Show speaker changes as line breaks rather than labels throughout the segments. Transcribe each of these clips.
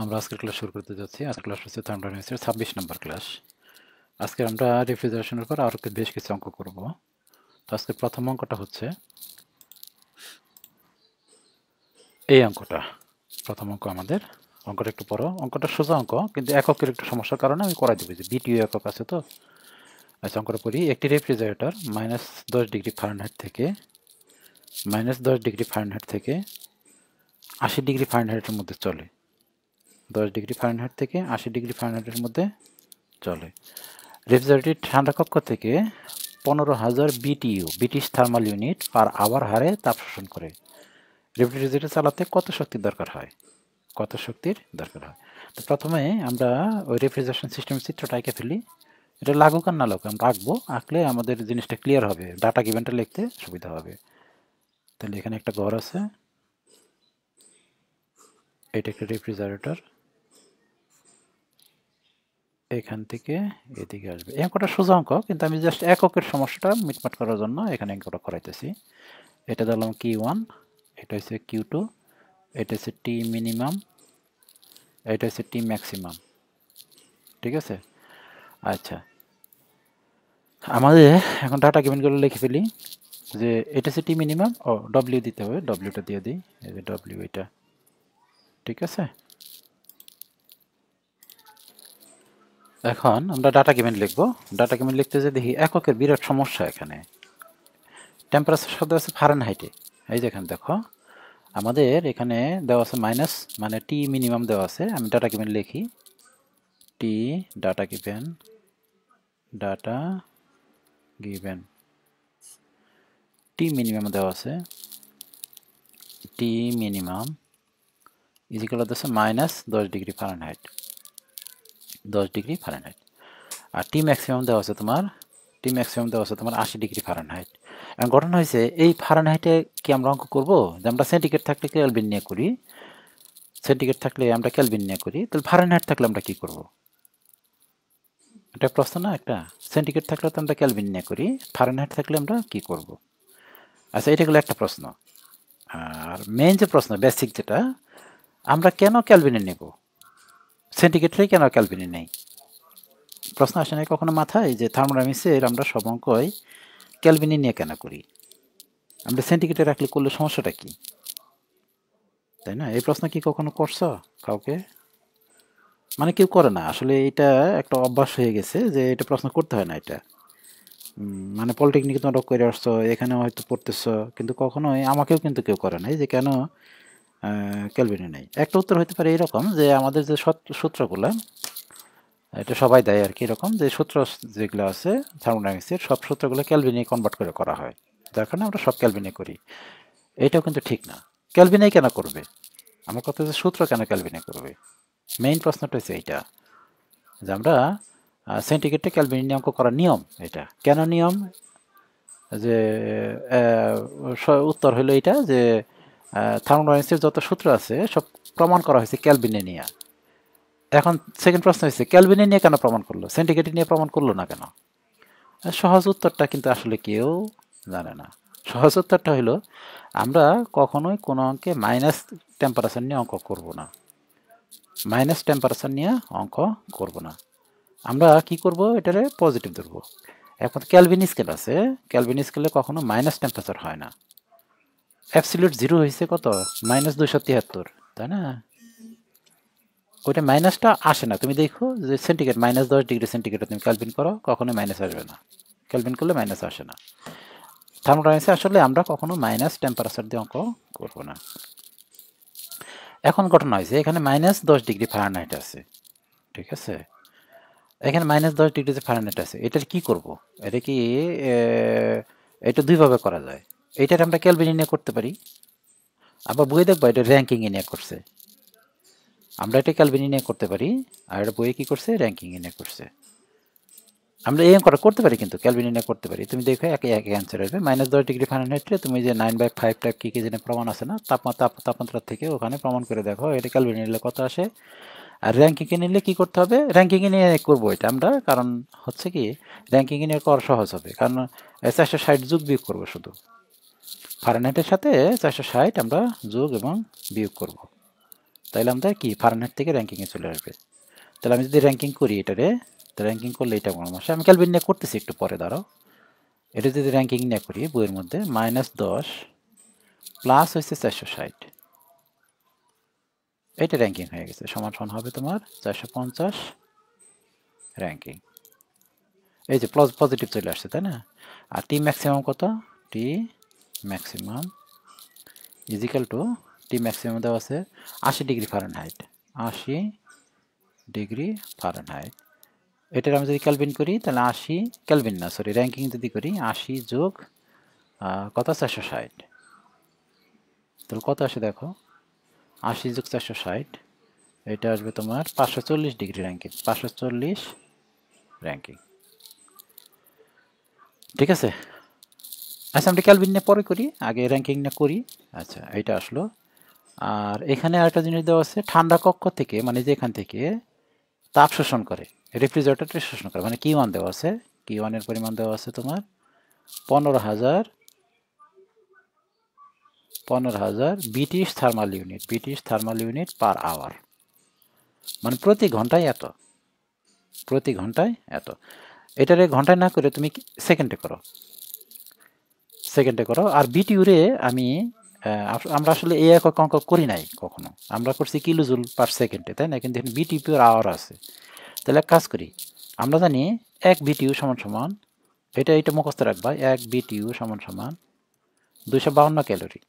আমরা আজকের ক্লাস শুরু করতে যাচ্ছি। আজকের ক্লাস হচ্ছে থার্মোডাইনামিক্সের 26 নম্বর ক্লাস। আজকে আমরা রেফ্রিজারেশনের উপর আরও বেশ কিছু অঙ্ক করব। তো আজকের প্রথম অঙ্কটা হচ্ছে এই অঙ্কটা। প্রথম অঙ্ক আমাদের। অঙ্কটা একটু পড়ো। অঙ্কটা সোজা অঙ্ক, কিন্তু এককের একটু সমস্যার কারণে আমি করাই দেবো, যে বিটিও একক আছে তো। আচ্ছা, অঙ্কটা পড়ি। একটি রেফ্রিজারেটর -10 ডিগ্রি ফারেনহাইট থেকে -10 ডিগ্রি ফারেনহাইট থেকে 80 ডিগ্রি ফারেনহাইটের মধ্যে চলে। 10 ডিগ্রি ফারেনহাইট থেকে 80 ডিগ্রি ফারেনহাইটের মধ্যে চলে। রেফ্রিজারেটরটি ঠান্ডা কক্ষ থেকে 15,000 BTU British thermal unit per hour হারে তাপ শোষণ করে। রেফ্রিজারেটর চালাতে কত শক্তির দরকার হয়? কত শক্তির দরকার হয়? তো প্রথমে আমরা ওই রেফ্রিজারেশন সিস্টেমের চিত্রটা এঁকে ফেলি। এটা লাগুক আর না লাগুক আমরা আঁকবো, আঁকলে আমাদের জিনিসটা ক্লিয়ার হবে, ডাটা গিভেনটা লিখতে সুবিধা হবে। তাহলে এখানে একটা ঘর আছে, এটা একটা রেফ্রিজারেটর, এখান থেকে এদিকে আসবে। এই অঙ্কটা সোজা অঙ্ক, কিন্তু আমি জাস্ট এককের সমস্যাটা মিটমাট করার জন্য এখানে অঙ্কটা করাইতেছি। এটা দিলাম Q1, এটা হচ্ছে Q2, এটা হচ্ছে টি মিনিমাম, এটা হচ্ছে টি ম্যাক্সিমাম। ঠিক আছে? আচ্ছা, আমাদের এখন ডাটা গিভেনগুলো লিখে ফেলি। যে এটা হচ্ছে টি মিনিমাম, ও ডব্লিউ দিতে হবে, ডব্লিউটা দিয়ে দিই। এই যে ডব্লিউ, এটা ঠিক আছে। এখন আমরা ডাটা গিভেন লিখবো। ডাটা গিভেন লিখতে যে দেখি এককের বিরাট সমস্যা এখানে। টেম্পারেচার শব্দ আছে ফারেনহাইটে। এই যে এখানে দেখো আমাদের এখানে দেওয়া আছে মাইনাস, মানে টি মিনিমাম দেওয়া আছে। আমি ডাটা গিভেন লিখি, টি ডাটা গিভেন, ডাটা গিভেন টি মিনিমাম দেওয়া আছে, টি মিনিমাম ইজিক্যাল হচ্ছে -10 ডিগ্রি ফারেনহাইট, 10 ডিগ্রি ফারেনহাইট। আর টি ম্যাক্সিমাম দেওয়া আছে তোমার, টি ম্যাক্সিমাম দেওয়া আছে তোমার 80 ডিগ্রি ফারেনহাইট। এখন ঘটনা হয়েছে এই ফারেনহাইটে কি আমরা অঙ্ক করবো? যে আমরা সেন্টিগ্রেড থাকলে কেলভিন নিয়ে করি, সেন্টিগ্রেড থাকলে আমরা কেলভিন নিয়ে করি, তাহলে ফারেনহাইট থাকলে আমরা কি করব? এটা প্রশ্ন না একটা। সেন্টিগ্রেড থাকলে তো আমরা কেলভিন নিয়ে করি, ফারেনহাইট থাকলে আমরা কি করব? আচ্ছা, এটা গেলো একটা প্রশ্ন। আর মেইন যে প্রশ্ন, বেসিক যেটা, আমরা কেন ক্যালভিনে নেব, সেন্টিগ্রেডটাই কেন ক্যালভিনে নেই? প্রশ্ন আসে না কখনো মাথায় যে থার্মোডাইনামিক্সের আমরা সব অঙ্কই ক্যালভিনে নিয়ে কেন করি? আমরা সেন্টিগ্রেডে রাখলে করলে সমস্যাটা কি? তাই না? এই প্রশ্ন কি কখনো করছো কাউকে? মানে কেউ করে না আসলে, এটা একটা অভ্যাস হয়ে গেছে যে এটা প্রশ্ন করতে হয় না। এটা মানে পলিটেকনিকে তোমরা করে আসছো, এখানে হয়তো পড়তেছো, কিন্তু কখনোই আমাকেও কিন্তু কেউ করে নাই যে কেন ক্যালভিনে নেই। একটা উত্তর হতে পারে এরকম যে আমাদের যে সূত্রগুলো, এটা সবাই দেয় আর কি, এরকম যে সূত্র যেগুলো আছে থার্মোডাইনামিক্সের সব সূত্রগুলো ক্যালভিনে কনভার্ট করে করা হয়, যার কারণে আমরা সব ক্যালভিনে করি। এটাও কিন্তু ঠিক না। ক্যালভিনে কেন করবে? আমার কথা হচ্ছে সূত্র কেন ক্যালভিনে করবে? মেইন প্রশ্নটা হচ্ছে এইটা, যে আমরা সেন্টিগ্রেডটা ক্যালভিনে নিয়ে অঙ্ক করার নিয়ম। এটা কেন নিয়ম? যে উত্তর হলো এটা যে থার্মোডাইনামিক্সের যত সূত্র আছে সব প্রমাণ করা হয়েছে ক্যালভিনে নিয়ে। এখন সেকেন্ড প্রশ্ন হচ্ছে ক্যালভিনে নিয়ে কেন প্রমাণ করলো, সেন্টিগ্রেড নিয়ে প্রমাণ করলো না কেন? সহজ উত্তরটা কিন্তু আসলে কেউ জানে না। সহজ উত্তরটা হলো আমরা কখনোই কোনো অঙ্কে মাইনাস টেম্পারেচার নিয়ে অঙ্ক করব না, মাইনাস টেম্পারেচার নিয়ে অঙ্ক করব না। আমরা কি করব, এটারে পজিটিভ ধরবো। এখন ক্যালভিন স্কেল আছে, ক্যালভিন স্কেলে কখনো মাইনাস টেম্পারেচার হয় না। অ্যাবসলিউট জিরো হয়েছে কত? -273, তাই না? ওইটা মাইনাসটা আসে না। তুমি দেখো যে সেন্টিগ্রেড -10 ডিগ্রি সেন্টিগ্রেড তুমি ক্যালভিন করো, কখনোই মাইনাস আসবে না। ক্যালভিন করলে মাইনাস আসে না। থার্মোডাইনামিক্সে আসলে আমরা কখনো মাইনাস টেম্পারেচার দিয়ে অঙ্ক করবো না। এখন ঘটনা হয়েছে এখানে -10 ডিগ্রি ফারেনহাইট আছে, ঠিক আছে? এখানে -10 ডিগ্রি যে ফারেনহাইট আছে, এটার কি করব? এটা কি এটা দুইভাবে করা যায়। এইটার আমরা ক্যালভিনে নিয়ে করতে পারি, আবার বইয়ে দেখবো এটা র্যাঙ্কিংয়ে নিয়ে করছে। আমরা এটা ক্যালভিনে নিয়ে করতে পারি, আর এটা বইয়ে কি করছে, র্যাঙ্কিংয়ে নিয়ে করছে। আমরা এই অঙ্কটা করতে পারি, কিন্তু ক্যালভিনে নিয়ে করতে পারি। তুমি দেখো একই একই অ্যান্সার আসবে। -10 ডিগ্রি ফারেনহাইটে তুমি যে 9/5 টাইপ কি কি যেন প্রমাণ আছে না, তাপমাত্রা থেকে ওখানে প্রমাণ করে দেখো এটা ক্যালভিনে নিলে কত আসে। আর র্যাঙ্কিংয়ে নিলে কি করতে হবে, র্যাঙ্কিংয়ে নিয়ে করবো এটা আমরা, কারণ হচ্ছে কি র্যাঙ্কিংয়ে নিয়ে করা সহজ হবে, কারণ 460 যোগ বিয়োগ করবো শুধু। ফারেনহাইটের সাথে 460 আমরা যোগ এবং বিয়োগ করব। তাহলে আমাদের কি ফারেনহাইট থেকে র্যাঙ্কিংয়ে চলে আসবে। তাহলে আমি যদি র্যাঙ্কিং করি এটারে, তো র্যাঙ্কিং করলে এটা কোনো সমস্যা, আমি ক্যালভিন নিয়ে করতেছি একটু পরে, দাঁড়াও। এটা যদি র্যাঙ্কিং নিয়ে করি বইয়ের মধ্যে -10 প্লাস হচ্ছে 460, এটা র্যাঙ্কিং হয়ে গেছে, সমান সমান হবে তোমার 450 র্যাঙ্কিং। এই যে পজিটিভ চলে আসছে, তাই না? আর টি ম্যাক্সিমাম কত? টি ম্যাক্সিমাম ইজিক্যাল টু, টি ম্যাক্সিমাম দেওয়া আছে 80 ডিগ্রি ফারেনহাইট, 80 ডিগ্রি ফারেনহাইট। এটার আমি যদি ক্যালভিন করি তাহলে 80, ক্যালভিন না সরি, র্যাঙ্কিং যদি করি 80 যোগ কত 460, তাহলে কত আসে দেখো, 80 যোগ 460, এটা আসবে তোমার 540 ডিগ্রি র্যাঙ্কিং, 540 র্যাঙ্কিং। ঠিক আছে, আচ্ছা আমরা ক্যালভিন নিয়ে পরে করি, আগে র্যাঙ্কিং নিয়ে করি। আচ্ছা এইটা আসলো। আর এখানে আরেকটা জিনিস দেওয়া আছে, ঠান্ডা কক্ষ থেকে মানে যে এখান থেকে তাপ শোষণ করে, রেফ্রিজারেটরটা শোষণ করে, মানে Q1 দেওয়া আছে, Q1 এর পরিমাণ দেওয়া আছে তোমার 15,000 British thermal unit, British thermal unit per hour, মানে প্রতি ঘন্টায় এত, প্রতি ঘন্টায় এত। এটারে ঘন্টায় না করে তুমি সেকেন্ডে করো, সেকেন্ডে করো। আর বিটিউরে আমি আমরা আসলে এই একক অঙ্ক করি নাই কখনো, আমরা করছি কিলোজুল পার সেকেন্ডে, তাই না? কিন্তু এখানে বিটিউ পার আওয়ার আছে। তাহলে এক কাজ করি, আমরা জানি 1 বিটিউ সমান সমান, এটা মুখস্থ রাখবা, 1 বিটিউ সমান সমান 252 ক্যালোরি,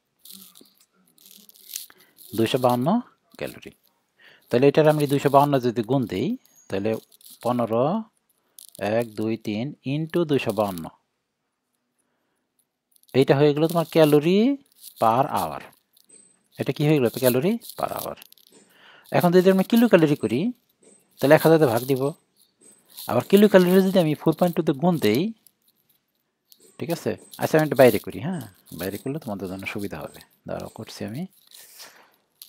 252 ক্যালোরি। তাহলে এটার আমি 252 যদি গুণ দিই, তাহলে 15 1 2 3 ইন্টু 252, এইটা হয়ে গেল তোমার ক্যালোরি পার আওয়ার। এটা কি হয়ে গেল? Calorie per hour. এখন যদি আমি কিলো ক্যালোরি করি তাহলে 1000 দিয়ে ভাগ দিব, আবার কিলো ক্যালোরি যদি আমি 4.2 তে গুণ দেই, ঠিক আছে? আচ্ছা আমি এটা বাইরে করি, হ্যাঁ বাইরে করলে তোমাদের জন্য সুবিধা হবে, দাঁড়াও করছি আমি,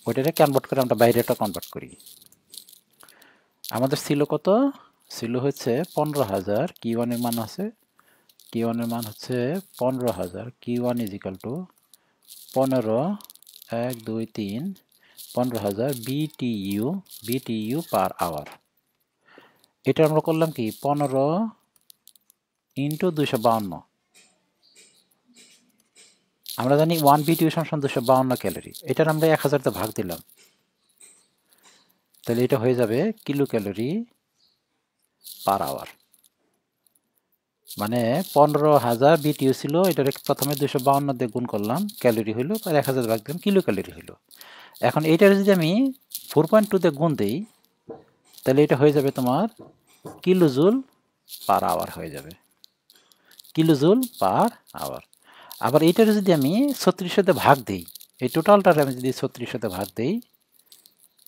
ওইটাকে কনভার্ট করে আমরা বাইরেটা কনভার্ট করি। আমাদের ছিল কত? ছিল হচ্ছে 15,000, Q1 এর মান আছে, Q1 এর মান হচ্ছে 15,000, Q1 equal to 15 1 2 3 15,000 BTU, BTU per hour. এটা আমরা করলাম কি 15 ইন্টু 252, আমরা জানি 1 BTU সমান 252 ক্যালোরি, এটার আমরা 1000 তে ভাগ দিলাম, তাহলে এটা হয়ে যাবে কিলো ক্যালোরি পার আওয়ার। মানে 15,000 BTU ছিল, এটার প্রথমে 252 দিয়ে গুণ করলাম, ক্যালোরি হইলো, আর 1000 ভাগ দিলাম, কিলো ক্যালোরি হইলো। এখন এইটার যদি আমি 4.2 দিয়ে গুণ দিই, তাহলে এটা হয়ে যাবে তোমার কিলোজুল পার আওয়ার হয়ে যাবে, কিলোজুল পার আওয়ার। আবার এইটার যদি আমি 3600 দিয়ে ভাগ দিই, এই টোটালটার আমি যদি 3600 দিয়ে ভাগ দিই,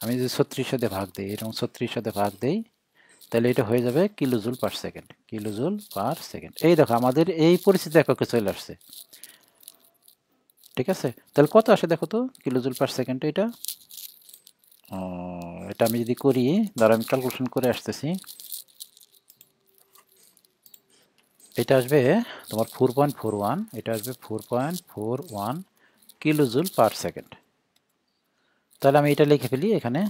আমি যদি 3600 দিয়ে ভাগ দিই, এরকম 3600 দিয়ে ভাগ দিই, তাহলে এটা হয়ে যাবে kilojoule per second, kilojoule per second. এই দেখো আমাদের এই পরিস্থিতি এককে চলে আসছে, ঠিক আছে? তাহলে কত আসে দেখো তো কিলোজুল পার সেকেন্ড, এটা এটা আমি যদি করি, ধরো আমি ক্যালকুলেশন করে আসতেছি, এটা আসবে তোমার 4.41, এটা আসবে 4.41 কিলোজুল পার সেকেন্ড। তাহলে আমি এটা লিখে ফেলি এখানে,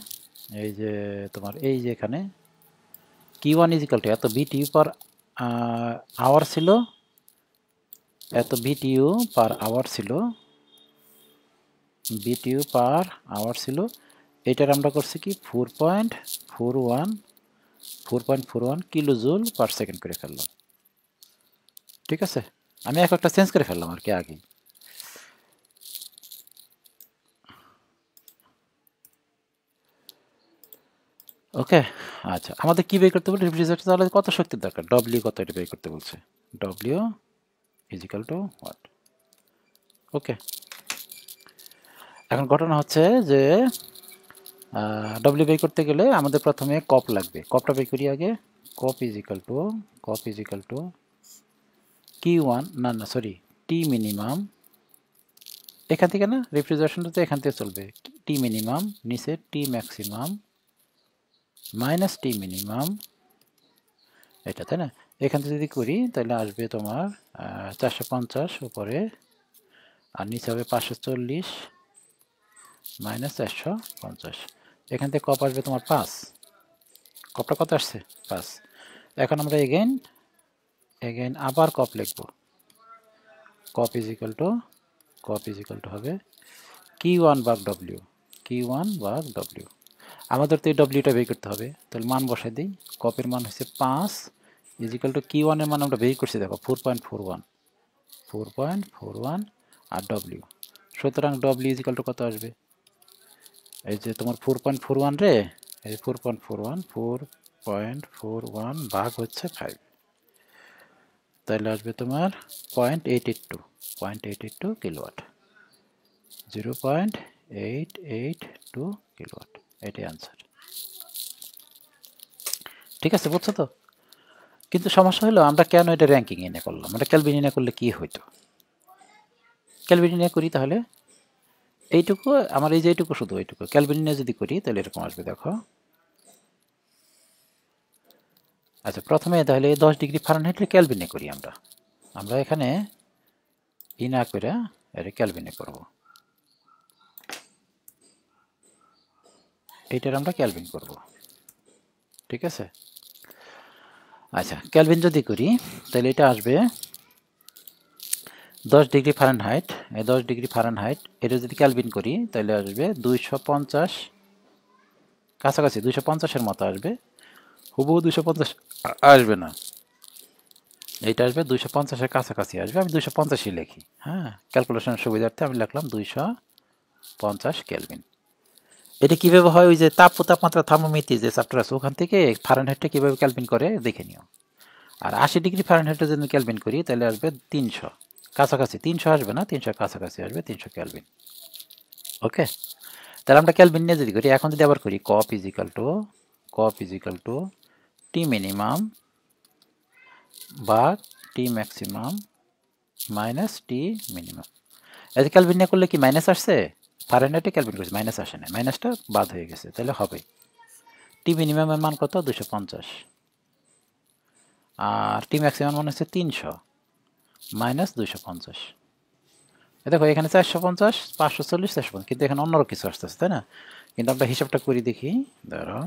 এই যে তোমার এই যে এখানে Q1 ইজিক্যাল টু এত BTU পার আওয়ার ছিল, এত BTU পার আওয়ার ছিল, BTU পার আওয়ার ছিল, এটার আমরা করছি কি 4.41 কিলোজুল পার সেকেন্ড করে ফেললাম, ঠিক আছে? আমি একটা চেঞ্জ করে ফেললাম আর কি আগেই। ওকে, আচ্ছা আমাদের কি বের করতে বলে, রেফ্রিজারেটর তাহলে কত শক্তির দরকার, ডব্লিউ কত, এটা বের করতে বলছে, ডব্লিউ ইজিক্যাল টু হোয়াট। ওকে, এখন ঘটনা হচ্ছে যে ডব্লিউ বের করতে গেলে আমাদের প্রথমে কপ লাগবে, কপটা বের করি আগে, কপ ইজিক্যাল টু Q1, না না সরি, টি মিনিমাম, এখান থেকে না রেফ্রিজারেশনটা তো এখান থেকে চলবে, টি মিনিমাম নিচে টি ম্যাক্সিমাম মাইনাস টি মিনিমাম, এটা তাই না? এখান থেকে যদি করি তাহলে আসবে তোমার 450 উপরে, আর নিচে হবে 540 মাইনাস 450, এখান থেকে কপ আসবে তোমার 5, কপটা কত আসছে 5। এখন আমরা এগেইন আবার কপ লিখব, কপ ইজ ইকুয়াল টু হবে Q1 ভাগ W, Q1 ভাগ W। আমাদের তো এই ডব্লিউটা বের করতে হবে, তাহলে মান বসাই দিই। কপের মান হচ্ছে 5 ইজ ইকুয়াল টু Q1 এর মান আমরা বের করছি দেখো 4.41 আর ডব্লিউ। সুতরাং ডব্লিউ ইজ ইকুয়াল টু কত আসবে, এই যে তোমার 4.41 রে, এই 4.41 ভাগ হচ্ছে 5, তাহলে আসবে তোমার 0.882 কিলোওয়াট, 0.882 কিলোওয়াট, এটাই আনসার। ঠিক আছে, বুঝছো তো? কিন্তু সমস্যা হলো আমরা কেন এটা র্যাঙ্কিং এনে করলাম, এটা কেলভিন এনে করলে কি হইতো, কেলভিন এনে করি তাহলে এইটুকু আমার এই যে এইটুকু শুধু এইটুকু কেলভিন এনে যদি করি তাহলে এরকম আসবে দেখো। আচ্ছা প্রথমে তাহলে 10 ডিগ্রি ফারেনহাইটে কেলভিনে করি আমরা এখানে ই না করে এটা কেলভিনে করব, এইটার আমরা কেলভিন করব। ঠিক আছে, আচ্ছা কেলভিন যদি করি তাহলে এটা আসবে 10 ডিগ্রি ফারেনহাইট, এই 10 ডিগ্রি ফারেনহাইট এটা যদি কেলভিন করি তাহলে আসবে 250, কাছাকাছি 250-এর মতো আসবে, হুবহু 250 আসবে না, এইটা আসবে 250-এর কাছাকাছি আসবে। আমি 250-ই লিখি, হ্যাঁ ক্যালকুলেশনের সুবিধার্থে আমি লিখলাম 250 কেলভিন। এটা কীভাবে হয়, ওই যে তাপমাত্রা থার্মোমিটার যে চ্যাপ্টার আছে ওখান থেকে ফারেনহাইটটা কীভাবে ক্যালভিন করে দেখে নিও। আর 80 ডিগ্রি ফারেনহাইটে যদি ক্যালভিন করি তাহলে আসবে 300, কাছাকাছি 300 আসবে না, 300 কাছাকাছি আসবে 300 ক্যালভিন। ওকে, তাহলে আমরা ক্যালভিন নিয়ে যদি করি, এখন যদি আবার করি কপ is equal to T minimum বা T maximum minus T minimum. এই যে ক্যালভিন নিয়ে করলে কি মাইনাস আসছে, ফারেনহাইটে ক্যালভিন করছে মাইনাস আসে না, মাইনাসটা বাদ হয়ে গেছে, তাহলে হবে টি মিনিমামের মান কত 250 আর টি ম্যাক্সিমাম মান হচ্ছে 300 মাইনাস 250। দেখো এখানে 450, 540, 450, কিন্তু এখানে অন্যরকম কিছু আসতেছে তাই না, কিন্তু আমরা হিসাবটা করি দেখি। ধরো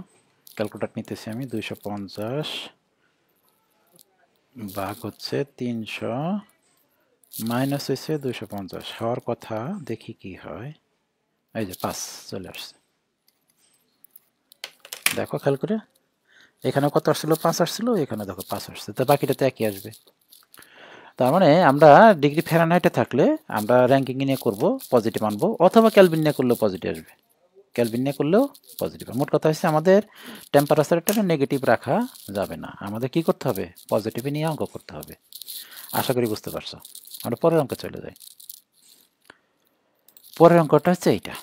ক্যালকুলেটর নিতেছি আমি, 250 ভাগ হচ্ছে 300 মাইনাস হয়েছে 250 হওয়ার কথা, দেখি কি হয়। এই যে 5 চলে আসছে, দেখো খেয়াল করে, এখানে কত আসছিল 5 আসছিল, এখানে দেখো 5 আসছে, তো বাকিটাতে একই আসবে। তার মানে আমরা ডিগ্রি ফারেনহাইটে থাকলে আমরা র্যাঙ্কিং নিয়ে করব, পজিটিভ আনবো, অথবা ক্যালভিন নিয়ে করলেও পজিটিভ আসবে, ক্যালভিন নিয়ে করলেও পজিটিভ। মোট কথা হচ্ছে আমাদের টেম্পারেচারটা নেগেটিভ রাখা যাবে না, আমাদের কি করতে হবে, পজিটিভ নিয়ে অঙ্ক করতে হবে। আশা করি বুঝতে পারছো। আমরা পরের অঙ্কে চলে যাই। পরের অঙ্কটা হচ্ছে এইটা,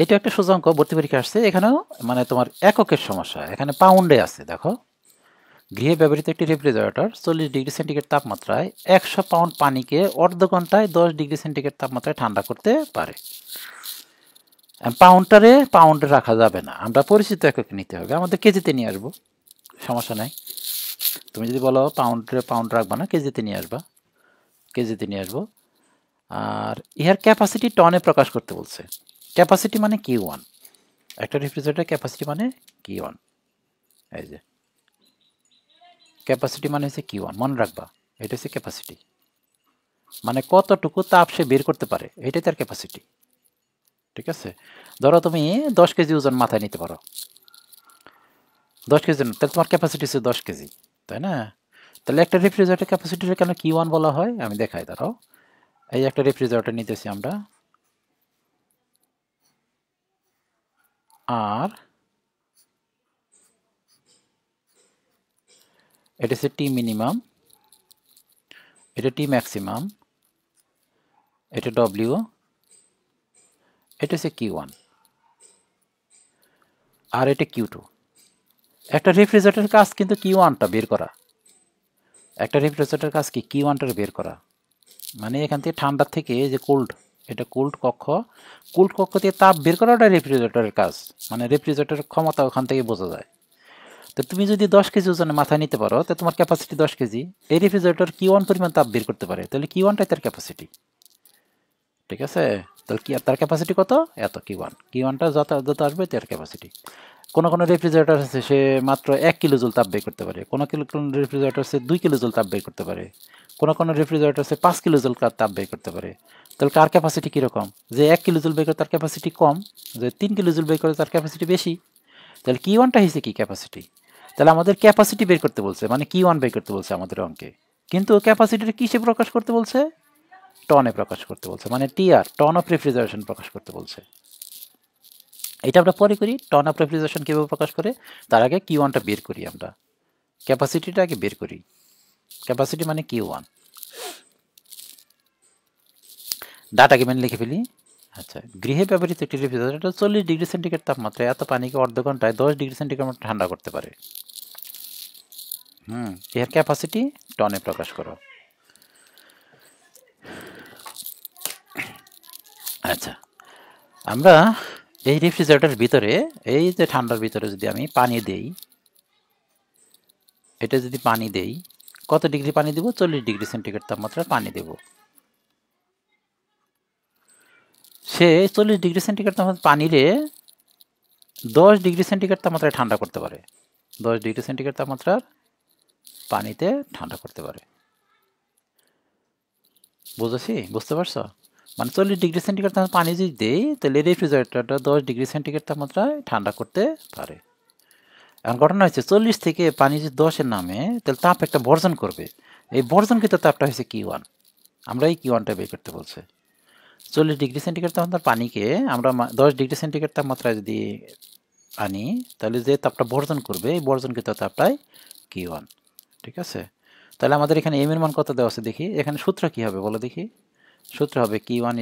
এটা একটা সোজা অঙ্ক, ভর্তি পরীক্ষা আসছে, এখানেও মানে তোমার এককের সমস্যা, এখানে পাউন্ডে আছে। দেখো গৃহে ব্যবহৃত একটি রেফ্রিজারেটর 40 ডিগ্রি সেন্টিগ্রেড তাপমাত্রায় 100 পাউন্ড পানিকে অর্ধ ঘন্টায় 10 ডিগ্রি সেন্টিগ্রেড তাপমাত্রায় ঠান্ডা করতে পারে। পাউন্ডে রাখা যাবে না, আমরা পরিচিত একক নিতে হবে, আমাদের কেজিতে নিয়ে আসবো, সমস্যা নাই। তুমি যদি বলো পাউন্ড রাখবা না, কেজিতে নিয়ে আসবো। আর ইহার ক্যাপাসিটি টনে প্রকাশ করতে বলছে। ক্যাপাসিটি মানে Q1, একটা রেফ্রিজারেটর ক্যাপাসিটি মানে Q1, এই যে ক্যাপাসিটি মানে হচ্ছে Q1, মনে রাখবা, এটা হচ্ছে ক্যাপাসিটি, মানে কতটুকু তাপ সে বের করতে পারে, এটাই তার ক্যাপাসিটি। ঠিক আছে, ধরো তুমি 10 কেজি ওজন মাথায় নিতে পারো, 10 কেজি, তাহলে তোমার ক্যাপাসিটি হচ্ছে 10 কেজি, তাই না? তাহলে একটা রেফ্রিজারেটর ক্যাপাসিটির কেন Q1 বলা হয় আমি দেখাই, দাঁড়াও। এই একটা রেফ্রিজারেটর নিতেছি আমরা, আর এটা হচ্ছে টি মিনিমাম, এটা টি ম্যাক্সিমাম, এটা ডব্লিউ, এটা হচ্ছে Q1 আর এটা Q2। একটা রেফ্রিজারেটরের কাজ কিন্তু Q1টা বের করা, একটা রেফ্রিজারেটরের কাজ কি Q1টা বের করা, মানে এখান থেকে ঠান্ডা থেকে যে কোল্ড, এটা কোল্ড কক্ষ থেকে তাপ বের করাটা রেফ্রিজারেটরের কাজ, মানে রেফ্রিজারেটরের ক্ষমতা ওখান থেকে বোঝা যায়। তো তুমি যদি 10 কেজি ওজনে মাথায় নিতে পারো, তো তোমার ক্যাপাসিটি 10 কেজি, এই রেফ্রিজারেটর Q1 পরিমাণ তাপ বের করতে পারে, তাহলে Q1টাই তার ক্যাপাসিটি। ঠিক আছে, তাহলে কি তার ক্যাপাসিটি কত, এত কিউ1, কিউ1টা যত যত আসবে তার ক্যাপাসিটি। কোনো রেফ্রিজারেটর আছে সে মাত্র 1 কিলো জুল তাপ ব্যয় করতে পারে, কোনো রেফ্রিজারেটর আছে 2 কিলো জুল তাপ ব্যয় করতে পারে, কোনো রেফ্রিজারেটর আছে 5 কিলোজুল তাপ ব্যয় করতে পারে। তাহলে কার ক্যাপাসিটি কীরকম, যে 1 কিলোজুল ব্যয় করে তার ক্যাপাসিটি কম, যে 3 কিলোজুল ব্যয় করে তার ক্যাপাসিটি বেশি। তাহলে কিউ1টা হয়েছে কি ক্যাপাসিটি, তাহলে আমাদের ক্যাপাসিটি বের করতে বলছে, মানে কিউ1 বের করতে বলছে আমাদের অঙ্কে, কিন্তু ক্যাপাসিটিটা কিসে প্রকাশ করতে বলছে, টনে প্রকাশ করতে বলছে, মানে টিআর, টন অফ রেফ্রিজারেশন প্রকাশ করতে বলছে। এটা আমরা পরে করি, টন অফ রেফ্রিজারেশন কীভাবে প্রকাশ করে, তার আগে কিউ1টা বের করি, আমরা ক্যাপাসিটিটা আগে বের করি। ক্যাপাসিটি মানে কিউ1, ডাটা গিভেন লিখে ফেলি। আচ্ছা, গৃহে ব্যবহৃত একটি রেফ্রিজারেটর 40 ডিগ্রি সেন্টিগ্রেড তাপমাত্রায় এত পানিকে অর্ধ ঘন্টায় 10 ডিগ্রি সেন্টিগ্রেড ঠান্ডা করতে পারে। এর ক্যাপাসিটি টনে প্রকাশ করো। আচ্ছা, আমরা এই রেফ্রিজারেটরের ভিতরে, এই যে ঠান্ডার ভিতরে যদি আমি পানি দেই, এটা যদি পানি দেই, কত ডিগ্রি পানি দেব, 40 ডিগ্রি সেন্টিগ্রেড তাপমাত্রায় পানি দেব। সে 40 ডিগ্রি সেন্টিগ্রেড তাপমাত্রা পানিরে 10 ডিগ্রি সেন্টিগ্রেড তাপমাত্রায় ঠান্ডা করতে পারে, 10 ডিগ্রি সেন্টিগ্রেড তাপমাত্রার পানিতে ঠান্ডা করতে পারে। বুঝতে পারছো, মানে 40 ডিগ্রি সেন্টিগ্রেড তাপমাত্রা পানি যদি দেই, তাহলে রেফ্রিজারেটরটা 10 ডিগ্রি সেন্টিগ্রেড তাপমাত্রায় ঠান্ডা করতে পারে। এখন ঘটনা হচ্ছে 40 থেকে পানি যদি 10-এর নামে, তাহলে তাপ একটা বর্জন করবে, এই বর্জনকৃত তাপটা হচ্ছে কিউ1, আমরা এই কিউ1টা বের করতে বলছে। 40 ডিগ্রি সেন্টিগ্রেড তাপমাত্রার পানিকে আমরা 10 ডিগ্রি সেন্টিগ্রেড তাপমাত্রায় যদি আনি, তাহলে যে তাপটা বর্জন করবে, এই বর্জনকৃত তাপটাই কিউ1। ঠিক আছে, তাহলে আমাদের এখানে এম এর মান কত দেওয়া আছে দেখি, এখানে সূত্র কি হবে বলো দেখি, সূত্র হবে কিউ1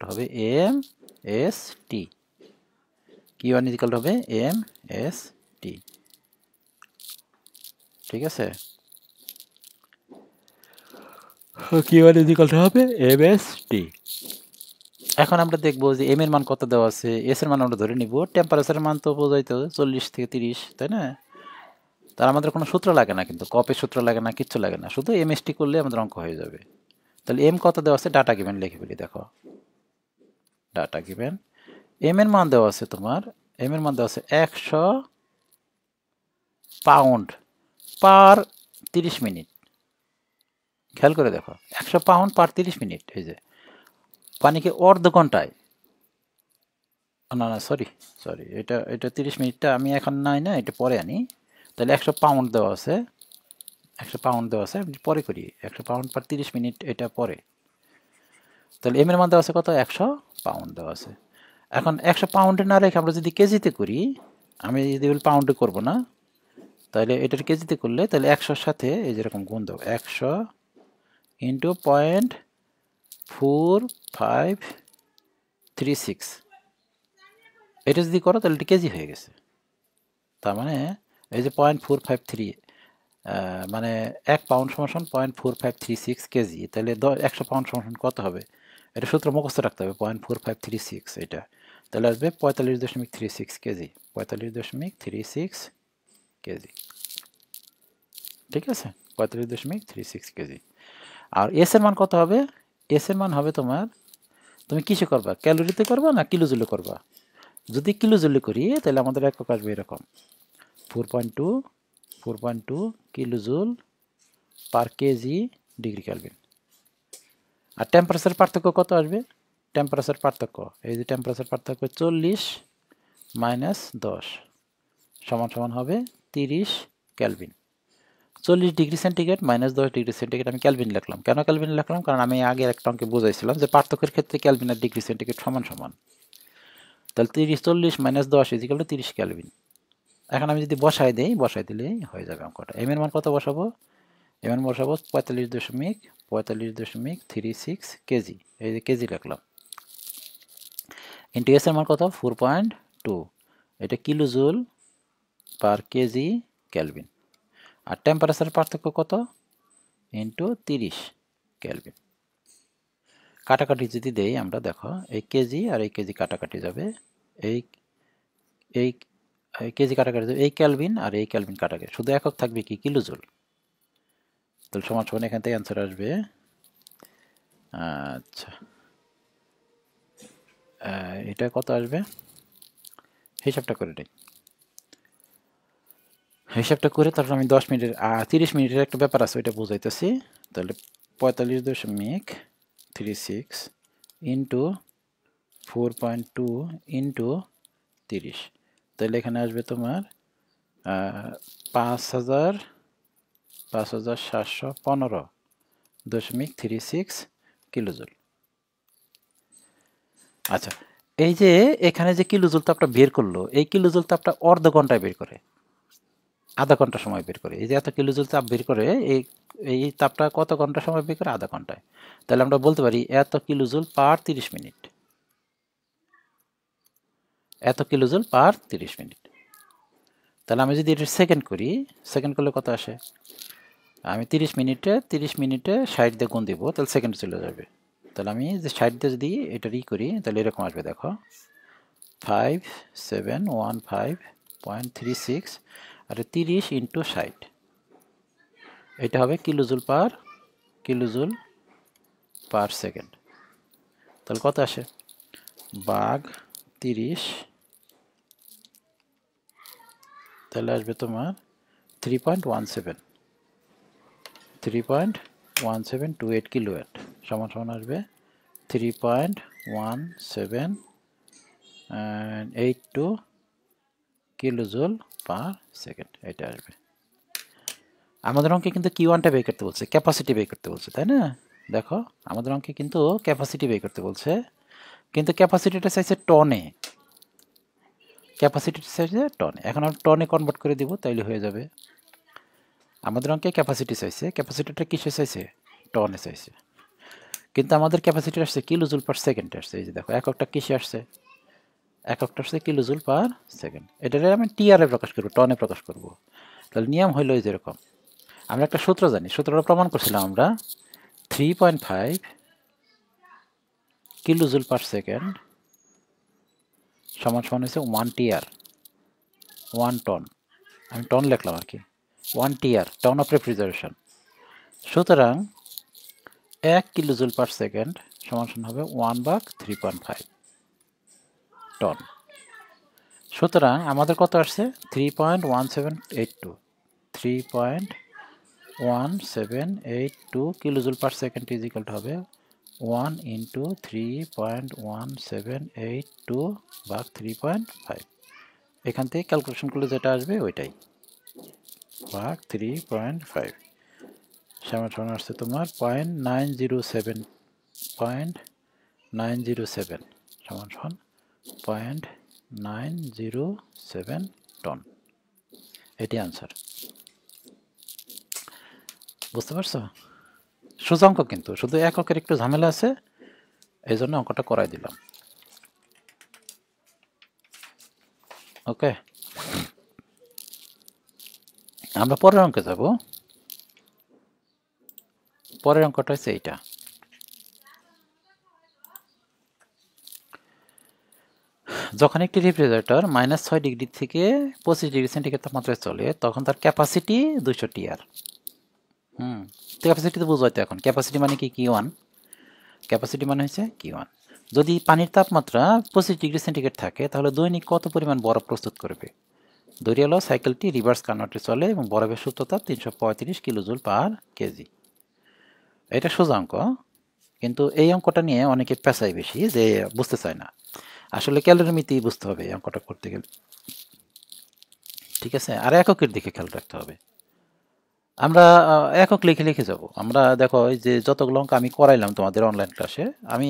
হবে এম এস টি, কিউ1 হবে এম এস টি। ঠিক আছে, কিউ1 হবে এম এস টি। এখন আমরা দেখবো যে এম এর মান কত দেওয়া আছে, এস এর মান আমরা ধরে নিব, টেম্পারেচারের মান তো বোঝাইতে 40 থেকে 30, তাই না, তার আমাদের কোনো সূত্র লাগে না, কিন্তু কপের সূত্র লাগে না, কিচ্ছু লাগে না, শুধু এমএসটি করলে আমাদের অঙ্ক হয়ে যাবে। তাহলে এম কত দেওয়া আছে, ডাটা গিভেন লিখে ফেলি, দেখো ডাটা গিভেন, এম এর মান দেওয়া আছে তোমার, এম এর মান দেওয়া আছে 100 পাউন্ড পার 30 মিনিট। খেয়াল করে দেখো, 100 পাউন্ড পার 30 মিনিট, এই যে পানিকে অর্ধ ঘন্টায়, না না সরি এটা 30 মিনিটটা আমি এখন নাই না, এটা পরে আনি। তাহলে 100 পাউন্ড দেওয়া আছে, 100 পাউন্ড দেওয়া আছে, পরে করি, 100 পাউন্ড পার 30 মিনিট এটা পরে। তাহলে এম এর মান দেওয়া আছে কত, 100 পাউন্ড দেওয়া আছে। এখন 100 পাউন্ডে না রেখে আমরা যদি কেজিতে করি, আমি যদি পাউন্ডে করব না, তাহলে এটার কেজিতে করলে, তাহলে 100-র সাথে এই যেরকম গুণ দেবো, 100 ইন্টু 0.4536, এটা যদি করো তাহলে এটা কেজি হয়ে গেছে। তার মানে এই যে 0.453, মানে 1 পাউন্ড সমান 0.4536 কেজি, তাহলে 100 পাউন্ড সমান কত হবে, এটা সূত্র মুখস্থ রাখতে হবে, 0.4536, এটা তাহলে আসবে 45.36 কেজি, 45.36 কেজি। ঠিক আছে, 45.36 কেজি। আর এস এর মান কত হবে, এস এর মান হবে তোমার, তুমি কিসে করবা, ক্যালোরিতে করবা না কিলোজুলে করবা, যদি কিলোজুলে করি তাহলে আমাদের একক আসবে এরকম 4.2 kilojoule per KG degree Kelvin. আর টেম্পারেচার পার্থক্য কত আসবে, টেম্পারেচার পার্থক্য, এই যে টেম্পারেচার পার্থক্য 40 মাইনাস 10 সমান হবে 30 kelvin. 40 degree centigrade minus 10 degree centigrade আমি ক্যালভিন লিখলাম, কেন ক্যালভিন লিখলাম, কারণ আমি আগে একটা অঙ্কে বুঝাইছিলাম যে পার্থক্যের ক্ষেত্রে ক্যালভিন আর ডিগ্রি সেন্টিগ্রেড সমান। তাহলে 40 মাইনাস 10 ইজিক্যাল টু 30 ক্যালভিন। এখন আমি যদি বসাই দিলেই হয়ে যাবে অঙ্কটা। এম এর মান কত বসাবো, এম এর বসাবো 45.36 কেজি, এই যে কেজি লিখলাম, ইন্টু এস এর মান কত 4.2, এটা কিলোজুল পার কেজি ক্যালভিন। আর টেম্পারেচার পার্থক্য কত, ইন্টু 30 ক্যালভিন। কাটাকাটি যদি দেই আমরা, দেখো এই কেজি আর এই কেজি কাটাকাটি যাবে, এই এই কেজি কাটাকাটি যাবে, এই ক্যালভিন আর এই ক্যালভিন কাটাকাটি, শুধু একক থাকবে কি কিলোজুল। তাহলে সমান এখান থেকে অ্যান্সার আসবে আচ্ছা, এটা কত আসবে হিসাবটা করে নিই। হিসাবটা করে তারপর আমি 10 মিনিটের 30 মিনিটের একটা ব্যাপার আছে ওইটা বুঝাইতেছি। তাহলে 45.36 ইন্টু 4.2 ইন্টু 30, তাহলে এখানে আসবে তোমার 5715.36 কিলোজুল। আচ্ছা, এই যে এখানে যে কিলোজুল তাপটা বের করলো, এই কিলোজুল তাপটা অর্ধ ঘন্টায় বের করে, আধা ঘন্টা সময় বের করে। এই যে এত কিলোজুল তাপ বের করে, এই এই তাপটা কত ঘন্টা সময় বের করে? আধা ঘন্টায়। তাহলে আমরা বলতে পারি এত কিলোজুল পার 30 মিনিট, এত কিলোজুল পার 30 মিনিট। তাহলে আমি যদি এটা সেকেন্ড করি, সেকেন্ড করলে কত আসে? আমি 30 মিনিটে 60 দিয়ে গুণ দিব, তাহলে সেকেন্ড চলে যাবে। তাহলে আমি যে 60 দিয়ে যদি এটা করি তাহলে এরকম আসবে, দেখো 5715.36 আর 30 ইন্টু 60, এটা হবে কিলোজুল পার সেকেন্ড। তাহলে কত আসে? ভাগ 30, তাহলে আসবে তোমার 3.1728 কিলোওয়াট, সমান সমান আসবে 3.1782 কিলোজুল পার সেকেন্ড, এটা আসবে। আমাদের অঙ্কে কিন্তু কিউয়ানটা বের করতে বলছে, ক্যাপাসিটি বের করতে বলছে, তাই না? দেখো আমাদের অঙ্কে কিন্তু ক্যাপাসিটি বের করতে বলছে, কিন্তু ক্যাপাসিটিটা চাইছে টনে, ক্যাপাসিটিটা চাইছে টনে। এখন আমরা টনে কনভার্ট করে দিব, তাইলে হয়ে যাবে। আমাদের অঙ্কে ক্যাপাসিটি চাইছে, ক্যাপাসিটিটা কিসে চাইছে? টনে চাইছে, কিন্তু আমাদের ক্যাপাসিটি আসছে কিলোজুল পার সেকেন্ড আসছে। এই যে দেখো এককটা কিসে আসছে? এককটা আসছে কিলোজুল পার সেকেন্ড। এটারে আমি টিআরে প্রকাশ করবো, টনে প্রকাশ করব। তাহলে নিয়ম হইলো এই যেরকম, আমরা একটা সূত্র জানি, সূত্রটা প্রমাণ করছিলাম আমরা, 3.5 কিলোজুল পার সেকেন্ড সমান সমান হয়েছে 1 টিআর, 1 টন। আমি টন লিখলাম আর কি, 1 টিআর, টন অফ রেফ্রিজারেশন। সুতরাং 1 কিলোজুল পার সেকেন্ড সমান সমান হবে 1/3.5 টন। সুতরাং আমাদের কত আসছে? 3.1782, 3.1782 kilojoule per second is equal to হবে 1 ইন্টু 3.1782 ভাগ 3.5। এখান থেকে ক্যালকুলেশন করলে যেটা আসবে ওইটাই, ভাগ 3.5 সমান সমান আসছে তোমার 0.907, 0.907 সমান সমান 0.907 টন। এটি আনসার। বুঝতে পারছো? সোজা অঙ্ক, কিন্তু শুধু এককের একটু ঝামেলা আছে, এই জন্য অঙ্কটা করাই দিলাম। ওকে, আমরা পরের অঙ্কে যাব। পরের অঙ্কটা হচ্ছে এইটা। যখন একটি রেফ্রিজারেটর -6 ডিগ্রি থেকে 25 ডিগ্রি সেন্টিগ্রেড তাপমাত্রায় চলে, তখন তার ক্যাপাসিটি 200 টিআর। ক্যাপাসিটি তো বুঝতে, এখন ক্যাপাসিটি মানে কি? কিউয়ান। ক্যাপাসিটি মানে হচ্ছে কিউয়ান। যদি পানির তাপমাত্রা 25 ডিগ্রি সেন্টিগ্রেড থাকে, তাহলে দৈনিক কত পরিমাণ বরফ প্রস্তুত করবে? ধরে এলো সাইকেলটি রিভার্স কনভার্টে চলে এবং বরফের সূত্রতা 335 কিলোজুল পার কেজি। এটা সোজা অঙ্ক, কিন্তু এই অঙ্কটা নিয়ে অনেকে পেঁচায় বেশি, যে বুঝতে চায় না। আসলে ক্যালোরিমিতেই বুঝতে হবে এই অঙ্কটা করতে গেলে, ঠিক আছে? আর এককের দিকে খেয়াল রাখতে হবে। আমরা একক লিখে লিখে যাব। আমরা দেখো এই যে যতগুলো অঙ্ক আমি করাইলাম তোমাদের অনলাইন ক্লাসে, আমি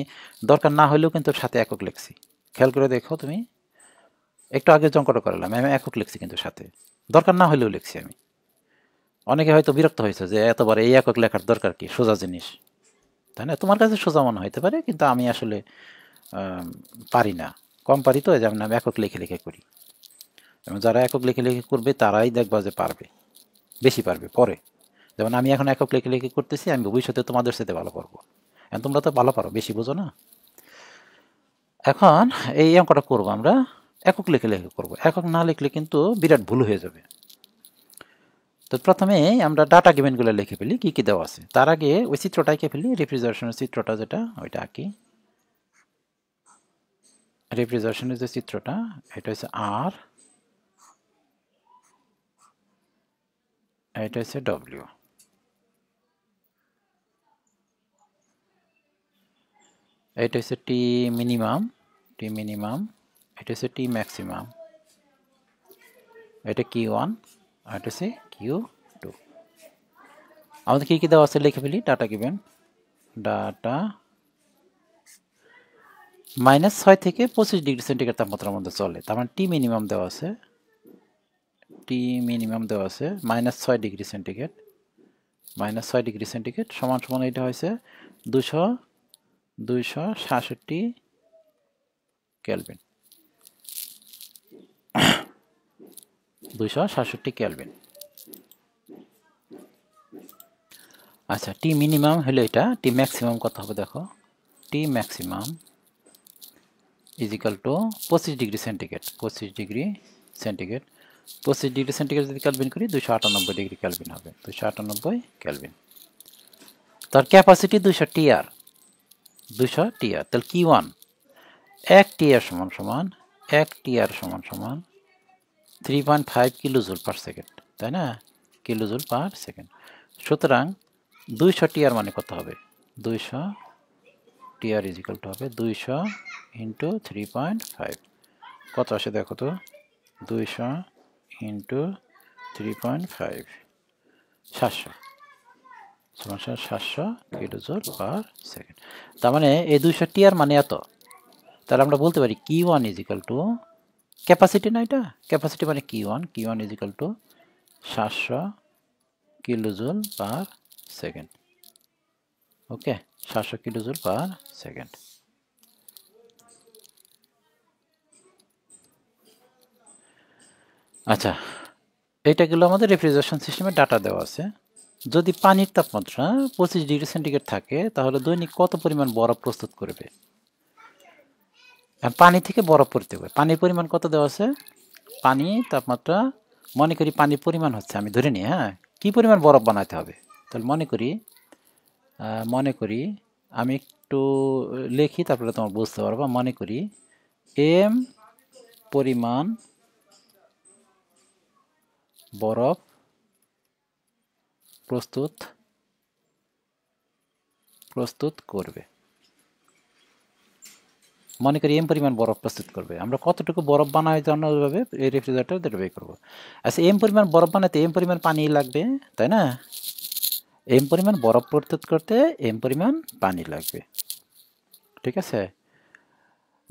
দরকার না হলেও কিন্তু সাথে একক লিখছি। খেয়াল করে দেখো তুমি, একটু আগে যে অঙ্কটা করালাম আমি একক লিখছি, কিন্তু সাথে দরকার না হলেও লিখছি আমি। অনেকে হয়তো বিরক্ত হয়েছে যে এতবার এই একক লেখার দরকার কি, সোজা জিনিস, তাই না? তোমার কাছে সোজা মনে হইতে পারে, কিন্তু আমি আসলে পারি না, কম পারি, তো যেমন আমি একক লিখে লিখে করি। এবং যারা একক লিখে লিখে করবে তারাই দেখবা যে পারবে, বেশি পারবে পরে। যেমন আমি এখন একক লিখে লিখে করতেছি, আমি ভবিষ্যতে তোমাদের সাথে ভালো পারবো। এখন তোমরা তো ভালো পারো, বেশি বোঝো না। এখন এই অঙ্কটা করবো আমরা একক লিখে লিখে করবো, একক না লিখলে কিন্তু বিরাট ভুল হয়ে যাবে। তো প্রথমে আমরা ডাটা গিভেনগুলো লিখে ফেলি কি কি দেওয়া আছে। তার আগে ওই চিত্রটা এঁকে ফেলি, রেফ্রিজারেশনের চিত্রটা যেটা ওইটা আঁকি। রেফ্রিজারেশনের যে চিত্রটা এটা হচ্ছে আর, এটা হচ্ছে ডব্লিউ। এটা হচ্ছে টি মিনিমাম, এটা হচ্ছে টি ম্যাক্সিমাম, এটা Q1 আর এটা হচ্ছে Q2। আমাদের কি কি দেওয়া আছে লিখে ফেলি। ডাটা গিভেন, ডাটা -6 থেকে 25 ডিগ্রি সেন্টিগ্রেড তাপমাত্রার মধ্যে চলে, তার মানে টি মিনিমাম দেওয়া আছে, -6 ডিগ্রি সেন্টিগ্রেড, -6 ডিগ্রি সেন্টিগ্রেড সমান সমান এটা হয়েছে 266 কেলভিন, 266 কেলভিন। আচ্ছা, টি মিনিমাম হলো এটা, টি ম্যাক্সিমাম কত হবে দেখো, T maximum is equal to 25 degree centigrade, 25 degree centigrade, 25 degree centigrade যদি ক্যালভিন করি 298 ডিগ্রি ক্যালভিন হবে, 298 ক্যালভিন। তার ক্যাপাসিটি 200 টিআর, 200 টিআর। তাহলে Q1 1 টিআর সমান সমান 1 টিআর সমান সমান 3.5 কিলোজুল পার সেকেন্ড, তাই না, কিলোজুল পার সেকেন্ড। সুতরাং 200 টিআর মানে কত হবে, 200 টিআর ইজ ইকাল টু হবে 200 ইন্টু 3.5, কত আসে দেখো তো, 200 ইন্টু 3.5 700 সমান 700 কিলোজুল পার সেকেন্ড। তার মানে এই 200 টিআর মানে এত। তাহলে আমরা বলতে পারি Q1 is equal two capacity, না এটা ক্যাপাসিটি মানে Q1 is equal two 700 kilojoule per second. Okay, 700 kilojoule per second. আচ্ছা, এটা গেল আমাদের রেফ্রিজারেশন সিস্টেমে ডাটা দেওয়া আছে। যদি পানির তাপমাত্রা 25 ডিগ্রি সেন্টিগ্রেড থাকে তাহলে দৈনিক কত পরিমাণ বরফ প্রস্তুত করবে। পানি থেকে বরফ পড়তে হবে, পানির পরিমাণ কত দেওয়া আছে, পানি তাপমাত্রা মনে করি পানির পরিমাণ হচ্ছে, আমি ধরে নিই, হ্যাঁ, কি পরিমাণ বরফ বানাতে হবে। তাহলে মনে করি আমি একটু লিখি তারপরে তোমার বুঝতে পারবো। মনে করি m পরিমাণ বরফ প্রস্তুত করবে, মনে করি m পরিমাণ বরফ প্রস্তুত করবে। আমরা কতটুকু বরফ বানাই জানাবে এই রেফ্রিজারেটর যেটা বের করবো। আচ্ছা, m পরিমাণ বরফ বানাতে m পরিমাণ পানি লাগবে, তাই না, m পরিমাণ বরফ প্রস্তুত করতে m পরিমাণ পানি লাগবে। ঠিক আছে,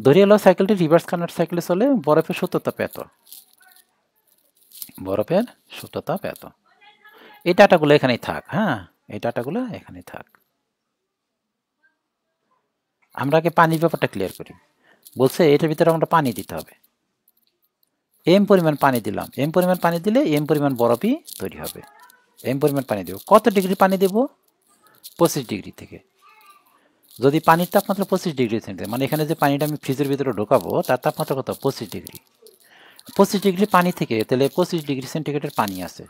ধরে এলো সাইকেলটি রিভার্স কার্নোট সাইকেলে চলে, বরফের সূত্রতাপ এত, বরফের সূত্রতাপ এত। এই ডাটাগুলো এখানেই থাক, হ্যাঁ, এই ডাটাগুলো এখানেই থাক। আমরা আগে পানির ব্যাপারটা ক্লিয়ার করি। বলছে এটার ভিতরে আমরা পানি দিতে হবে, m পরিমাণ পানি দিলাম, m পরিমাণ পানি দিলে m পরিমাণ বরফই তৈরি হবে। m পরিমাণ পানি দেব, কত ডিগ্রি পানি দেব, 25 ডিগ্রি থেকে। যদি পানির তাপমাত্রা 25 ডিগ্রি সেন্টিগ্রেড, মানে এখানে যে পানিটা আমি ফ্রিজের ভিতরে ঢোকাবো তার তাপমাত্রা কত, 25 ডিগ্রি। 25 ডিগ্রি পানি থেকে তাহলে 25 ডিগ্রি সেন্টিগ্রেডের পানি আছে,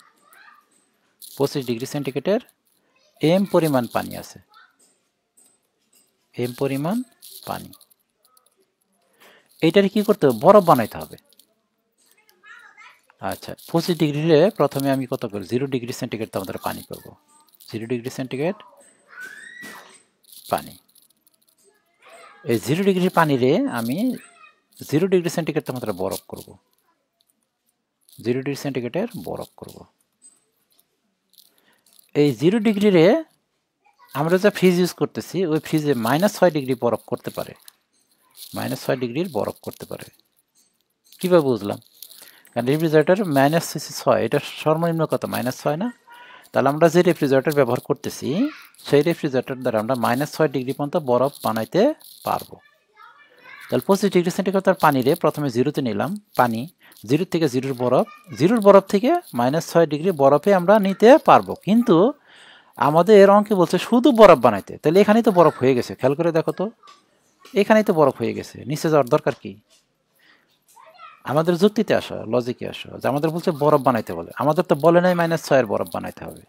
25 ডিগ্রি সেন্টিগ্রেডের m পরিমাণ পানি আছে, m পরিমাণ পানি। এইটারে কি করতে হবে, বরফ বানাইতে হবে। আচ্ছা, 25 ডিগ্রিতে প্রথমে আমি কত করব, 0 ডিগ্রি সেন্টিগ্রেড তাপমাত্রা পানি করব, 0 ডিগ্রি সেন্টিগ্রেড পানি। এই 0 ডিগ্রি পানিরে আমি 0 ডিগ্রি সেন্টিগ্রেড তাপমাত্রা বরফ করব, 0 ডিগ্রি সেন্টিগ্রেডের বরফ করব। এই 0 ডিগ্রিরে আমরা যা ফ্রিজ ইউজ করতেছি ওই ফ্রিজে -6 ডিগ্রি বরফ করতে পারে, -6 ডিগ্রির বরফ করতে পারে। কীভাবে বুঝলাম, কারণ রেফ্রিজারেটর -6, এটা সর্বনিম্ন কত, -6 না। তাহলে আমরা যে রেফ্রিজারেটর ব্যবহার করতেছি সেই রেফ্রিজারেটর দ্বারা আমরা -6 ডিগ্রি পর্যন্ত বরফ বানাইতে পারবো। তাহলে 25 ডিগ্রি সেন্টিগ্রেড তার পানিরে প্রথমে 0-তে নিলাম, পানি 0 থেকে 0 বরফ, 0 বরফ থেকে -6 ডিগ্রি বরফে আমরা নিতে পারবো। কিন্তু আমাদের অঙ্কে বলছে শুধু বরফ বানাইতে, তাহলে এখানেই তো বরফ হয়ে গেছে, খেয়াল করে দেখো তো, এখানেই তো বরফ হয়ে গেছে, নিচে যাওয়ার দরকার কি। আমাদের যুক্তিতে আসো, লজিকে আসো, যে আমাদের বলছে বরফ বানাইতে বলে, আমাদের তো বলে নাই -6 বরফ বানাইতে হবে।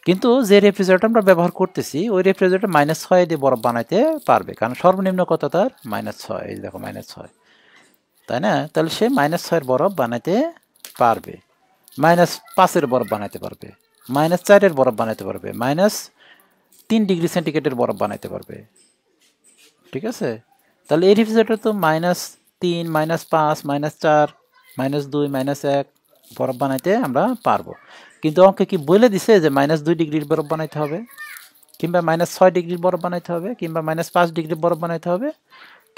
কিন্তু যে রেফ্রিজারেটর আমরা ব্যবহার করতেছি ওই রেফ্রিজারেটর -6 দিয়ে বরফ বানাইতে পারবে, কারণ সর্বনিম্ন কত তার -6, এই দেখো -6, তাই না? তাহলে সে -6 বরফ বানাইতে পারবে, -5 বরফ বানাইতে পারবে, -4 বরফ বানাইতে পারবে, -3 ডিগ্রি সেন্টিগ্রেডের বরফ বানাইতে পারবে। ঠিক আছে, তাহলে এই রেফ্রিজারেটর তো -3, -5, -4, -2, -1 বরফ বানাইতে আমরা পারবো। কিন্তু অঙ্কে কি বলে দিছে যে -2 ডিগ্রির বরফ বানাইতে হবে, কিংবা -6 ডিগ্রির বরফ বানাইতে হবে, কিংবা -5 ডিগ্রির বরফ বানাইতে হবে?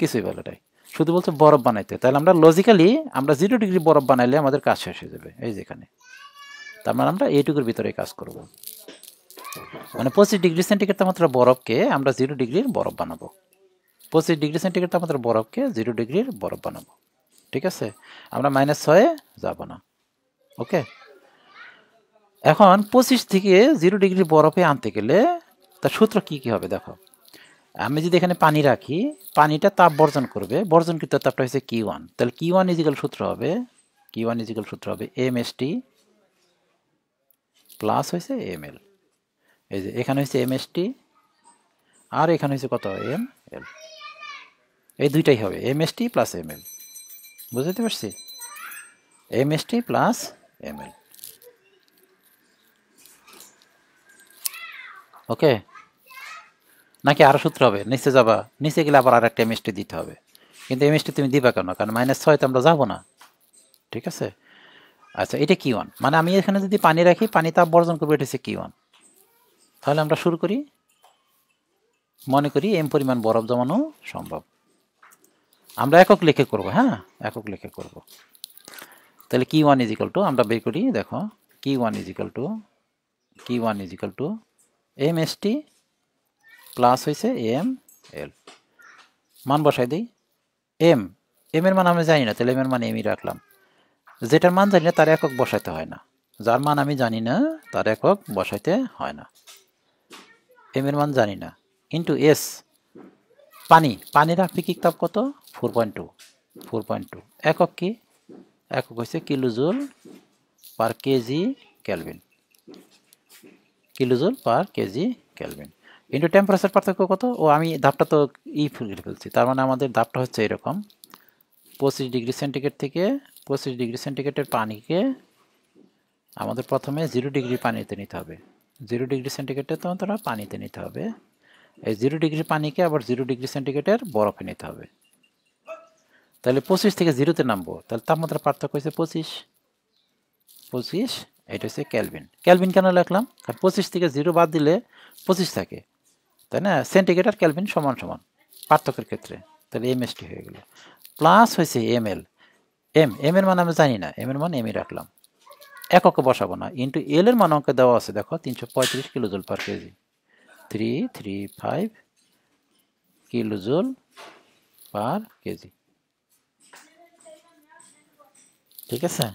কিছুই বলে নাই, শুধু বলছে বরফ বানাইতে। তাহলে আমরা লজিক্যালি আমরা 0 ডিগ্রি বরফ বানাইলে আমাদের কাজ শেষ হয়ে যাবে এই যেখানে। তার মানে আমরা এইটুকুর ভিতরে কাজ করব, মানে 25 ডিগ্রি সেন্টিগ্রেড তাপমাত্রা বরফকে আমরা 0 ডিগ্রির বরফ বানাবো। 25 ডিগ্রি সেন্টিগ্রেড তাপমাত্রা বরফকে 0 ডিগ্রির বরফ বানাবো। ঠিক আছে, আমরা -6 যাব না। ওকে, এখন 25 থেকে 0 ডিগ্রি বরফে আনতে গেলে তার সূত্র কি কি হবে দেখো। আমি যদি এখানে পানি রাখি, পানিটা তাপ বর্জন করবে, বর্জনকৃত তাপটা হচ্ছে Q1, তাহলে Q1 ইজিক্যাল সূত্র হবে, Q1 ইজিক্যাল সূত্র হবে mst প্লাস হয়েছে ml। এই যে এখানে হচ্ছে mst আর এখানে হচ্ছে কত ml, এই দুইটাই হবে mst প্লাস ml। বুঝতে পারছি, mst প্লাস ml। ওকে, নাকি আরো সূত্র হবে? নিচে যাবা, নিচে গেলে আবার আর একটা mst দিতে হবে, কিন্তু mst তুমি দিবা কেন? কারণ -6 তো আমরা যাবো না। ঠিক আছে, আচ্ছা এটা Q1, মানে আমি এখানে যদি পানি রাখি, পানি তাপ বর্জন করবে, এটা হচ্ছে Q1। তাহলে আমরা শুরু করি, মনে করি m পরিমাণ বরফ জমানো সম্ভব। আমরা একক লিখে করব, হ্যাঁ একক লিখে করব। তাহলে Q1 ইজিক্যাল টু, আমরা বের করি, দেখো Q1 equal to mst plus হয়েছে ml। মান বসাই দিই, m এর মান আমি জানি না, তাহলে m এর মান mই রাখলাম। যেটার মান জানি না তার একক বসাইতে হয় না, যার মান আমি জানি না তার একক বসাইতে হয় না। m এর মান জানি না, ইন্টু s পানির আপেক্ষিক তাপ কত? 4.2। একক কি? একক হচ্ছে kilojoule per kg kelvin, kilojoule per kg kelvin. Into temperature পার্থক্য কত? ও আমি ধাপটা তো ফেলছি, তার মানে আমাদের ধাপটা হচ্ছে এরকম, 25 ডিগ্রি সেন্টিগ্রেড থেকে 25 ডিগ্রি সেন্টিগ্রেডের পানিকে আমাদের প্রথমে 0 ডিগ্রি পানিতে নিতে হবে, 0 ডিগ্রি সেন্টিগ্রেডের তাপমাত্রা পানিতে নিতে হবে, এই 0 ডিগ্রি পানিকে আবার 0 ডিগ্রি সেন্টিগ্রেডের বরফে নিতে হবে। তাহলে 25 থেকে 0-তে নামবো, তাহলে তাপমাত্রা পার্থক্য হচ্ছে 25, এটা হচ্ছে ক্যালভিন। ক্যালভিন কেন লিখলাম? কারণ 25 থেকে 0 বাদ দিলে 25 থাকে, তাই না? সেন্টিগ্রেড আর ক্যালভিন সমান সমান পার্থক্যের ক্ষেত্রে, তাহলে mst হয়ে গেল, প্লাস হয়েছে ml। m এর মান আমি জানি না, m এর মান mই রাখলাম, এককে বসাবো না, ইন্টু l এর মান অঙ্কে দেওয়া আছে, দেখো 335 kilojoule per KG, 335 kilojoule per KG. ঠিক আছে,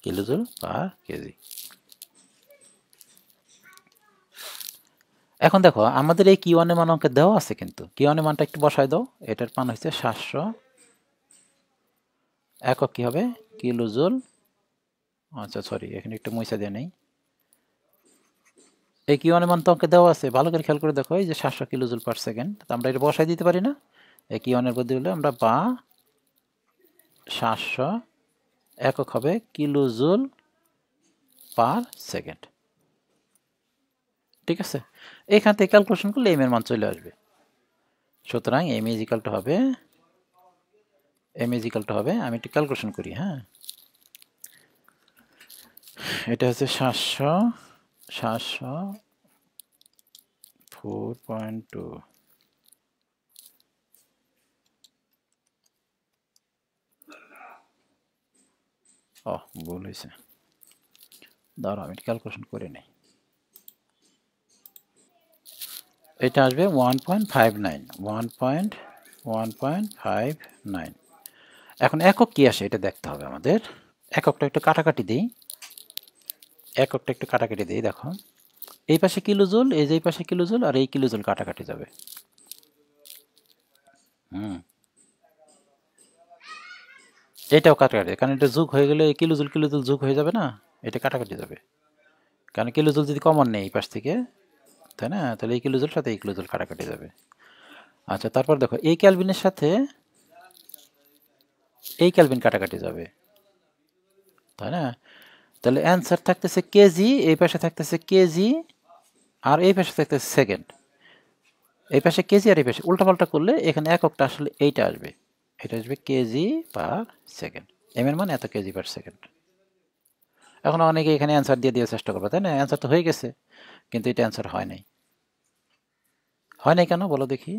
কিলোজুল পার কেজি। এখন দেখো আমাদের এই Q1 এর মান অঙ্কে দেওয়া আছে, কিন্তু Q1 এর মানটা একটু বসাই দাও, এটার মান হচ্ছে 700, একক কি হবে? কিলোজুল, আচ্ছা সরি এখানে একটু মুছে দিয়ে নেই, এই Q1 এর মান তো অঙ্কে দেওয়া আছে, ভালো করে খেয়াল করে দেখো, এই যে 700 কিলোজুল পার সেকেন্ড, আমরা এটা বসাই দিতে পারি না? এই Q1 এর বদলে আমরা 700, একক হবে কিলোজুল পার সেকেন্ড। ঠিক আছে, এখান থেকে ক্যালকুলেশন করলে m এর মান চলে আসবে। সুতরাং m ইজিক্যাল টু হবে, আমি একটু ক্যালকুলেশন করি, হ্যাঁ এটা হচ্ছে 700 4.2, ও ভুল হয়েছে, দাঁড়াও আমি ক্যালকুলেশন করে নেই, এটা আসবে 1.59। এখন একক কি আসে এটা দেখতে হবে আমাদের, এককটা একটু কাটাকাটি দিই, দেখো এই পাশে কিলোজুল, এই যে এই পাশে কিলোজুল, আর এই কিলোজুল কাটাকাটি যাবে, এটাও কাটাকাটি, কারণ এটা যোগ হয়ে গেলে কিলোজুল কিলোজুল যোগ হয়ে যাবে না, এটা কাটাকাটি যাবে, কারণ কিলোজুল যদি কমন নেই এই পাশ থেকে, তাই না, তাহলে এই কিলোজুল সাথে এই কিলোজুল কাটাকাটি যাবে। আচ্ছা, তারপর দেখো এই ক্যালভিনের সাথে এই ক্যালভিন কাটাকাটি যাবে, তাই না, তাহলে অ্যান্সার থাকতেছে কেজি, এই পাশে থাকতেছে কেজি, আর এই পাশে থাকতেছে সেকেন্ড। এই পাশে কেজি আর এই পাশে উল্টাপাল্টা করলে এখানে এককটা আসলে এইটা আসবে, এটা আসবে কেজি পার সেকেন্ড, এম এর মানে এত কেজি পার সেকেন্ড। এখন অনেকে এখানে অ্যান্সার দিয়ে দেওয়ার চেষ্টা করবে, তাই না, অ্যান্সার তো হয়ে গেছে, কিন্তু এটা অ্যান্সার হয় নাই। হয় নাই কেন বলো দেখি?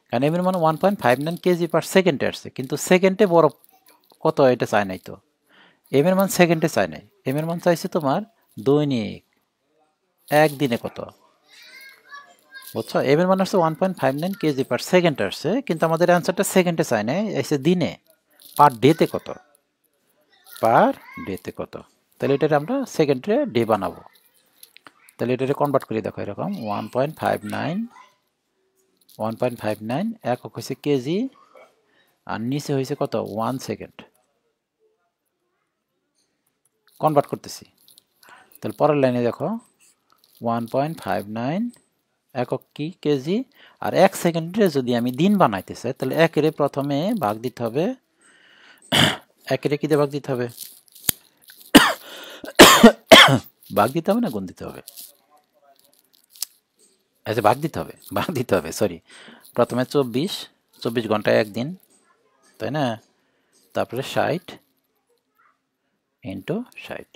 কারণ এম এর মানে 1.59 কেজি পার সেকেন্ডে আসছে, কিন্তু সেকেন্ডে বড় কত এটা চায় নাই তো, এম এর মান সেকেন্ডে চায় নাই, এম এর মান চাইছে তোমার দৈনিক, একদিনে কত, বুঝছো, এম এর মান আসছে 1.59 কেজি পার সেকেন্ড আসছে, কিন্তু আমাদের অ্যান্সারটা সেকেন্ডে চাই নাই, এসে দিনে, পার ডেতে কত, পার ডেতে কত, তাহলে এটার আমরা সেকেন্ডে ডে বানাবো, তাহলে এটাকে কনভার্ট করে দেখো এরকম 1.59 একক হয়েছে কেজি, আর নিচে হয়েছে কত 1 সেকেন্ড, কনভার্ট করতেছি। তাহলে পরের লাইনে দেখো 1.59 একক কি কেজি, আর 1 সেকেন্ডে যদি আমি দিন বানাইতে চাই তাহলে একের প্রথমে ভাগ দিতে হবে, একের কি দিয়ে ভাগ দিতে হবে, ভাগ দিতে হবে না গুণ দিতে হবে, আচ্ছা ভাগ দিতে হবে, ভাগ দিতে হবে, সরি, প্রথমে 24 ঘন্টায় একদিন, তাই না, তারপরে 60 ইন্টু 60,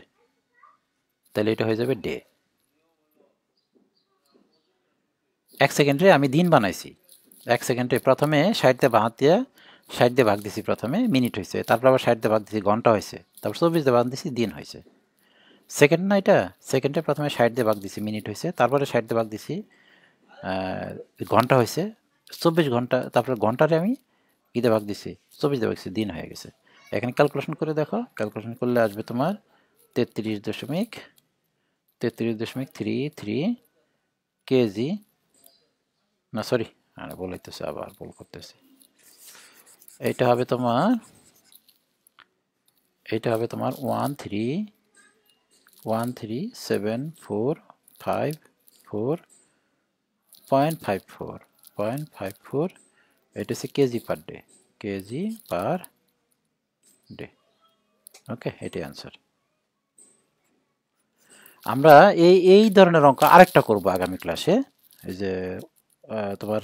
তাহলে এটা হয়ে যাবে ডে। 1 সেকেন্ডে আমি দিন বানাইছি, 1 সেকেন্ডে প্রথমে 60 দিয়ে ভাগ দিছি, প্রথমে মিনিট হয়েছে, তারপর আবার 60 দিয়ে ভাগ দিছি ঘন্টা হয়েছে, তারপর 24 দিয়ে ভাগ দিছি দিন হয়েছে, সেকেন্ড না এটা, সেকেন্ডে প্রথমে 60 দিয়ে ভাগ দিছি মিনিট হয়েছে, তারপরে 60 দিয়ে ভাগ দিছি ঘন্টা হয়েছে, 24 ঘন্টা, তারপরে ঘন্টারে আমি ঈদে ভাগ দিছি 24 দিয়ে ভাগ দিছি, দিন হয়ে গেছে। এখানে ক্যালকুলেশন করে দেখো, ক্যালকুলেশন করলে আসবে তোমার 33.33.33 কেজি, না সরি, বলাইতেছে, আবার ভুল করতেছি, এইটা হবে তোমার 131745.54, এটা হচ্ছে KG per day, KG per day, okay, এটাই অ্যান্সার। আমরা এই ধরনের অঙ্ক আরেকটা করব আগামী ক্লাসে, এই যে তোমার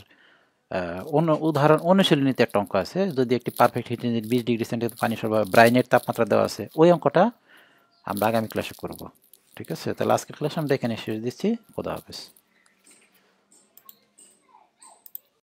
উদাহরণ অনুশীলনীতে একটা অঙ্ক আছে, যদি একটি perfect hit engine 20 degree centigrade পানি সরবরাহ ব্রাইনের তাপমাত্রা দেওয়া আছে, ওই অঙ্কটা আমরা আগামী ক্লাসে করব, ঠিক আছে, তাহলে আজকের ক্লাস আমরা এখানে শেষ দিচ্ছি, খোদা হাফেজ।